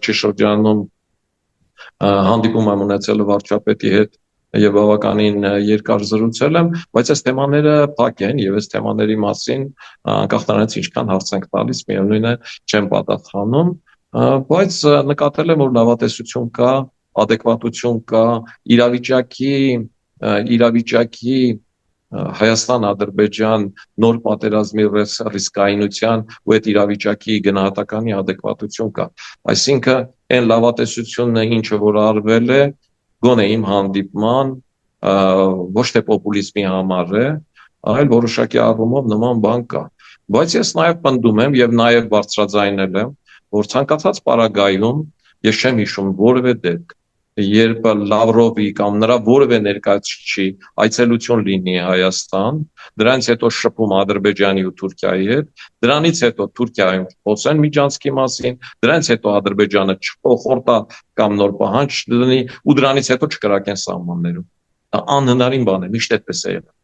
վերջի շրջանում հանդիպում եմ ունեցել վարչապետի հետ եւ բավականին երկար զրուցել եմ, բայց այս թեմաները փակ են եւ այս թեմաների մասին անկախ նրանից ինչքան հարց ենք տալիս, միևնույն է չեմ պատասխանում, բայց նկատել եմ, որ լավատեսություն կա, adekvatություն կա, իրավիճակի Հայաստան-Ադրբեջան նոր պատերազմի ռիսկայինության ու այդ իրավիճակի գնահատականի adekvatություն կա, այսինքն այն լավատեսությունը, ինչը որ արվել է, գոնե իմ հանդիպման ոչ թե պոպուլիզմի համար է, այլ որոշակի առումով նման բան կա, բայց ես նաև պնդում եմ եւ նաև բարձրաձայնել եմ, որ ցանկացած պարագայում ես չեմ հիշում որևէ դեպք, երբ Լավրովի կամ նրա որևէ ներկայացուցիչի այցելություն լինի Հայաստան, դրանից հետո շփում Ադրբեջանի ու Թուրքիայի հետ, դրանից հետո Թուրքիայում խոսեն միջանցքի մասին, դրանից հետո Ադրբեջանը չփոխորտա կամ նոր պահանջ դնի ու դրանից հետո չկրակեն սահմաններում, դա անհնարին բան է, միշտ այդպես է եղել։